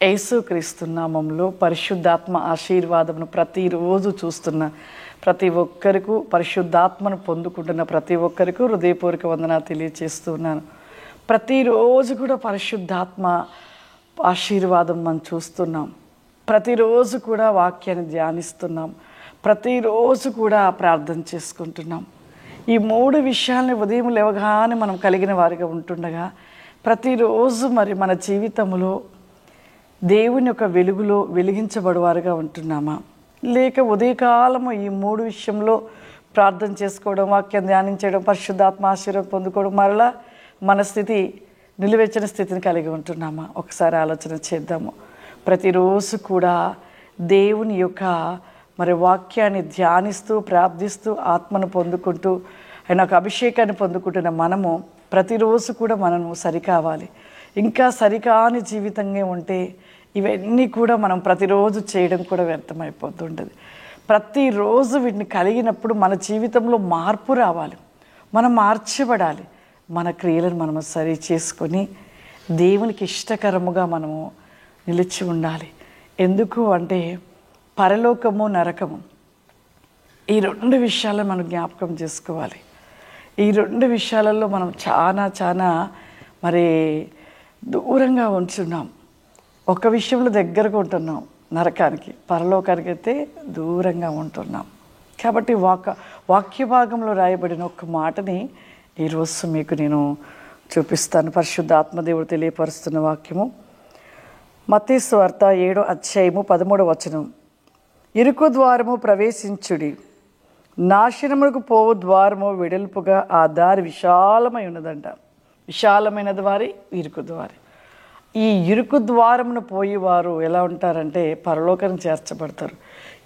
యేసుక్రీస్తు నామములో పరిశుద్ధాత్మ ఆశీర్వాదమును ప్రతిరోజు చూస్తున్న ప్రతి ఒక్కరికి, పరిశుద్ధాత్మను పొందుకుంటున్న ప్రతి ఒక్కరికి హృదయపూర్వక వందనాలు తెలియజేస్తున్నాను. ప్రతిరోజు కూడా పరిశుద్ధాత్మ ఆశీర్వాదం మనం చూస్తున్నాం. ప్రతిరోజు కూడా వాక్యాన్ని ధ్యానిస్తున్నాం. ప్రతిరోజు కూడా ప్రార్థన చేసుకుంటున్నాం. ఈ 3 విషయాల్ని ఉదయం లేవగానే మనం కలిగిన వారిగా ఉంటుండగా ప్రతిరోజు మరి మన జీవితంలో దేవుని యొక్క వెలుగులో వెలిగించబడువారుగా ఉంటున్నామా, లేక ఉదయకాలము ఈ 3 విషయంలో ప్రార్థన చేసుకోవడం, వాక్యం ధ్యానించడం, పరిశుద్ధాత్మ ఆశీర్వాదం పొందుకోవడం, మరలా మన స్థితి నిలువెచ్చని స్థితిని కలిగి ఉంటున్నామా? ఒకసారి ఆలోచన చేద్దాము. ప్రతిరోజు కూడా దేవుని యొక్క మరి వాక్యాన్ని ధ్యానిస్తూ ప్రార్థిస్తూ ఆత్మను పొందుకుంటూ ఆయన ఒక అభిషేకాన్ని పొందుకుంటున్న మనము ప్రతిరోజు కూడా మనము సరికావాలి. ఇంకా సరికాని జీవితంగా ఉంటే ఇవన్నీ కూడా మనం ప్రతిరోజు చేయడం కూడా వ్యర్థమైపోతుంటుంది. ప్రతిరోజు వీటిని కలిగినప్పుడు మన జీవితంలో మార్పు రావాలి, మనం మార్చబడాలి. మన క్రియలను మనము సరి చేసుకొని దేవునికి ఇష్టకరముగా మనము నిలిచి ఉండాలి. ఎందుకు అంటే పరలోకము నరకము ఈ 2 విషయాలను మనం జ్ఞాపకం చేసుకోవాలి. ఈ 2 విషయాలలో మనం చాలా మరి దూరంగా ఉంటున్నాం. ఒక విషయంలో దగ్గరగా ఉంటున్నాం, నరకానికి, పరలోకానికి అయితే దూరంగా ఉంటున్నాం. కాబట్టి వాక్య భాగంలో రాయబడిన ఒక మాటని ఈరోజు మీకు నేను చూపిస్తాను. పరిశుద్ధాత్మదేవుడు తెలియపరుస్తున్న వాక్యము మత్తయి సువార్త 7వ అధ్యాయము 13వ వచనం. ఇరుకు ద్వారము ప్రవేశించుడి, నాశనములకు పోవు ద్వారము వెడల్పుగా, ఆ దారి విశాలమై ఉన్నదంట. విశాలమైన ద్వారి ఇరుకు ద్వారి. ఈ ఇరుకు ద్వారమును పోయేవారు ఎలా ఉంటారంటే పరలోకం చేర్చబడతారు.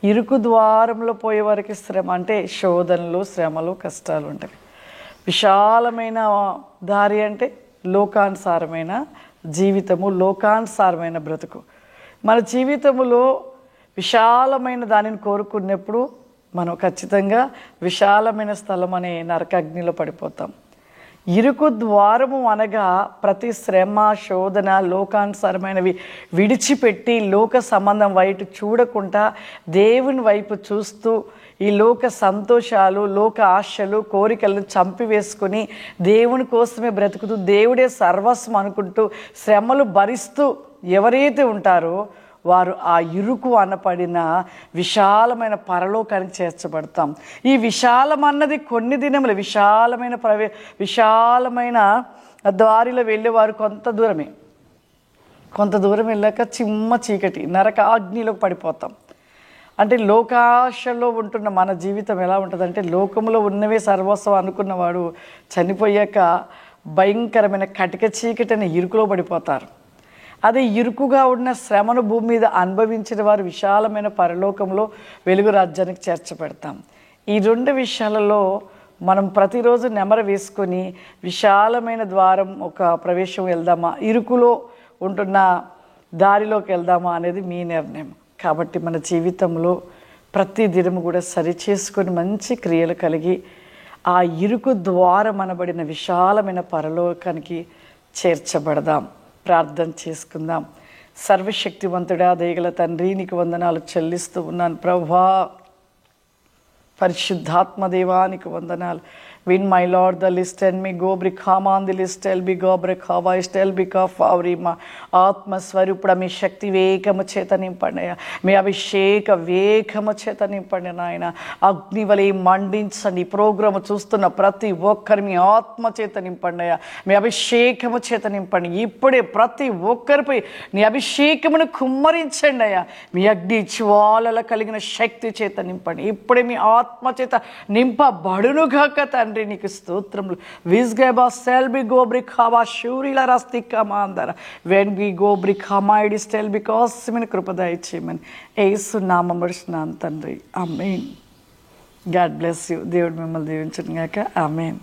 ఇరుకు ద్వారంలో పోయేవారికి శ్రమ అంటే శోధనలు, శ్రమలు, కష్టాలు ఉంటాయి. విశాలమైన దారి అంటే లోకానుసారమైన జీవితము, లోకానుసారమైన బ్రతుకు. మన జీవితములో విశాలమైన దానిని కోరుకున్నప్పుడు మనం ఖచ్చితంగా విశాలమైన స్థలం అనే నరకాగ్నిలో పడిపోతాం. ఇరుకు ద్వారము అనగా ప్రతి శ్రమ, శోధన, లోకానుసారమైనవి విడిచిపెట్టి లోక సంబంధం వైపు చూడకుండా దేవుని వైపు చూస్తూ ఈ లోక సంతోషాలు, లోక ఆశలు, కోరికలను చంపివేసుకొని దేవుని కోసమే బ్రతుకుతూ దేవుడే సర్వస్వం అనుకుంటూ శ్రమలు భరిస్తూ ఎవరైతే ఉంటారో వారు ఆ ఇరుకు అనపడిన విశాలమైన పరలోకానికి చేర్చబడతాం. ఈ విశాలం అన్నది కొన్ని దినములు విశాలమైన దారిలో వెళ్ళేవారు కొంత దూరం వెళ్ళాక చిమ్మ చీకటి నరక అగ్నిలోకి పడిపోతాం. అంటే లోకాశలో ఉంటున్న మన జీవితం ఎలా ఉంటుందంటే లోకంలో ఉన్నవే సర్వస్వం అనుకున్నవాడు చనిపోయాక భయంకరమైన కటిక చీకటి అనే ఇరుకులో పడిపోతారు. అదే ఇరుకుగా ఉన్న శ్రమను భూమి మీద అనుభవించిన వారు విశాలమైన పరలోకంలో వెలుగు రాజ్యానికి చేర్చబడతాం. ఈ 2 విషయాలలో మనం ప్రతిరోజు నెమరు వేసుకొని విశాలమైన ద్వారం ఒక ప్రవేశం వెళ్దామా, ఇరుకులో ఉంటున్న దారిలోకి వెళ్దామా అనేది మీ నిర్ణయం. కాబట్టి మన జీవితంలో ప్రతి దినము కూడా సరి చేసుకొని మంచి క్రియలు కలిగి ఆ ఇరుకు ద్వారం అనబడిన విశాలమైన పరలోకానికి చేర్చబడదాం. ప్రార్థన చేసుకుందాం. సర్వశక్తివంతుడా, దయగల తండ్రి, నీకు వందనాలు చెల్లిస్తూ ఉన్నాను ప్రభువా. పరిశుద్ధాత్మ దేవానికి వందనాలు. Win my lord the list and me go brick Haman the list L B గో బ్రిక్ హవా స్టెల్ బిక్ ఆఫ్ అవరిమా. ఆత్మస్వరూపుడ మీ శక్తి వేగము చేత నింపండి, మీ అభిషేక వేగము చేత నింపండి నాయన. అగ్నివలే మండించండి. ఈ ప్రోగ్రాము చూస్తున్న ప్రతి ఒక్కరి మీ ఆత్మ చేత నింపండి, మీ అభిషేకము చేత నింపండి. ఇప్పుడే ప్రతి ఒక్కరిపై నీ అభిషేకమును కుమ్మరించండి అయ్యా. మీ అగ్ని జ్వాలల కలిగిన శక్తి చేత నింపండి. ఇప్పుడే మీ ఆత్మ చేత నింపబడునుగాక తండ్రి. నీకు స్తోత్రములు. విజ్గబా సెల్ బి గో బ్రిక్ హవా షూరిల రస్తిక మాందర వెన్ బి గో బ్రిక్ హమైడి స్టెల్ బికాస్ మీ కృప దయచేయమని యేసు నామములో అడుగుచున్నాను తండ్రి. ఆమేన్. God bless you. దేవుడు మిమ్మల్ని దీవించును గాక. ఆమేన్.